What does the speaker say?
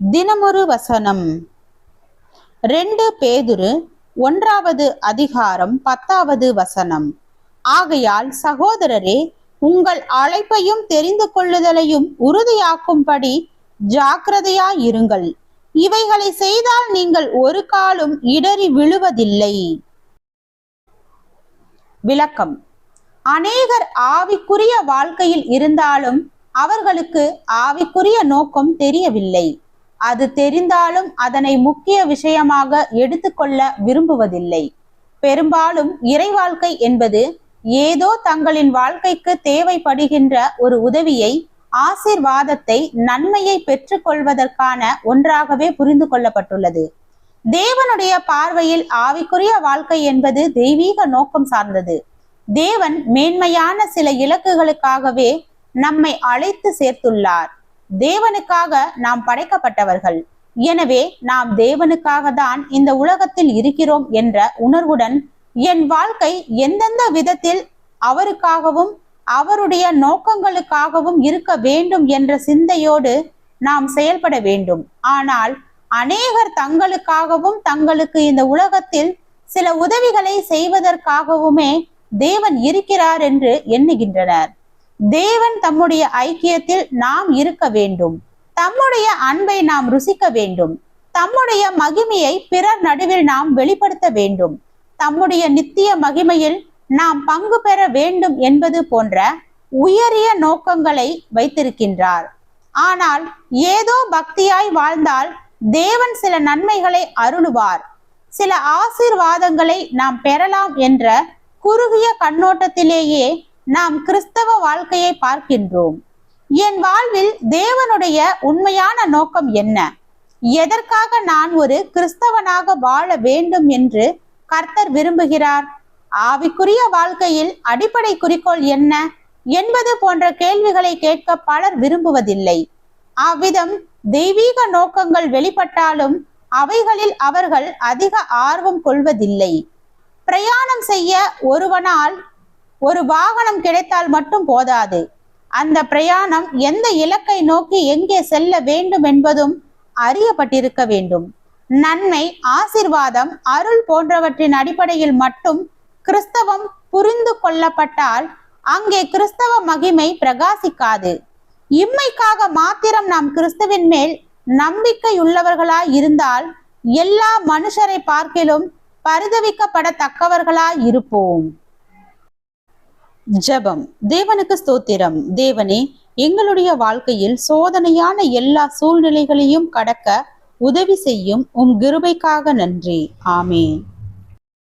தினமொரு வசனம். 2 பேதுரு 1வது அதிகாரம் 10வது வசனம். ஆகையால் சகோதரரே, உங்கள் அழைப்பையும் தெரிந்து கொள்ளுதலையும் உறுதியாக்கும்படி ஜாக்கிரதையாயிருங்கள். இவைகளை செய்தால் நீங்கள் ஒரு காலும் இடறி விழுவதில்லை. விளக்கம். அநேகர் ஆவிக்குரிய வாழ்க்கையில் இருந்தாலும் அவர்களுக்கு ஆவிக்குரிய நோக்கம் தெரியவில்லை. அது தெரிந்தாலும் அதனை முக்கிய விஷயமாக எடுத்துக்கொள்ள விரும்புவதில்லை. பெரும்பாலும் இறை வாழ்க்கை என்பது ஏதோ தங்களின் வாழ்க்கைக்கு தேவைப்படுகின்ற ஒரு உதவியை, ஆசீர்வாதத்தை, நன்மையை பெற்றுக் கொள்வதற்கான ஒன்றாகவே புரிந்து கொள்ளப்பட்டுள்ளது. தேவனுடைய பார்வையில் ஆவிக்குரிய வாழ்க்கை என்பது தெய்வீக நோக்கம் சார்ந்தது. தேவன் மேன்மையான சில இலக்குகளுக்காகவே நம்மை அழைத்து சேர்த்துள்ளார். தேவனுக்காக நாம் படைக்கப்பட்டவர்கள். எனவே நாம் தேவனுக்காக தான் இந்த உலகத்தில் இருக்கிறோம் என்ற உணர்வுடன் என் வாழ்க்கை எந்தெந்த விதத்தில் அவருக்காகவும் அவருடைய நோக்கங்களுக்காகவும் இருக்க வேண்டும் என்ற சிந்தையோடு நாம் செயல்பட வேண்டும். ஆனால் அநேகர் தங்களுக்காகவும் தங்களுக்கு இந்த உலகத்தில் சில உதவிகளை செய்வதற்காகவுமே தேவன் இருக்கிறார் என்று எண்ணுகின்றனர். தேவன் தம்முடைய ஐக்கியத்தில் நாம் இருக்க வேண்டும். தம்முடைய அன்பை நாம் ருசிக்க வேண்டும். தம்முடைய மகிமையை பிறர் நடுவில் நாம் வெளிப்படுத்த வேண்டும். தம்முடைய நித்திய மகிமையில் நாம் பங்கு பெற வேண்டும் என்பது போன்ற உயரிய நோக்கங்களை வைத்திருக்கின்றார். ஆனால் ஏதோ பக்தியாய் வாழ்ந்தால் தேவன் சில நன்மைகளை அருளுவார், சில ஆசீர்வாதங்களை நாம் பெறலாம் என்ற குறுகிய கண்ணோட்டத்திலேயே நாம் கிறிஸ்தவ வாழ்க்கையை பார்க்கின்றோம். என் வாழ்வில் தேவனுடைய உண்மையான நோக்கம் என்ன? எதற்காக நான் ஒரு கிறிஸ்தவனாக வாழ வேண்டும் என்று கர்த்தர் விரும்புகிறார்? ஆவிக்குரிய வாழ்க்கையில் அடிப்படை குறிக்கோள் என்ன என்பது போன்ற கேள்விகளை கேட்க பலர் விரும்புவதில்லை. அவ்விதம் தெய்வீக நோக்கங்கள் வெளிப்பட்டாலும் அவைகளில் அவர்கள் அதிக ஆர்வம் கொள்வதில்லை. பிரயாணம் செய்ய ஒருவனால் ஒரு வாகனம் கிடைத்தால் மட்டும் போதாது. அந்த பிரயாணம் எந்த இலக்கை நோக்கி எங்கே செல்ல வேண்டும் என்பதும் அறியப்பட்டிருக்க வேண்டும். நன்மை, ஆசீர்வாதம், அருள் போன்றவற்றின் அடிப்படையில் மட்டும் கிறிஸ்தவம் புரிந்து கொள்ளப்பட்டால் அங்கே கிறிஸ்தவ மகிமை பிரகாசிக்காது. இம்மைக்காக மாத்திரம் நாம் கிறிஸ்துவின் மேல் நம்பிக்கையுள்ளவர்களாய் இருந்தால் எல்லா மனுஷரை பார்க்கிலும் பரிதவிக்கப்படத்தக்கவர்களாய் இருப்போம். ஜெபம். தேவனுக்கு ஸ்தோத்திரம். தேவனே, எங்களுடைய வாழ்க்கையில் சோதனையான எல்லா சூழ்நிலைகளையும் கடக்க உதவி செய்யும் உம் கிருபைக்காக நன்றி. ஆமென்.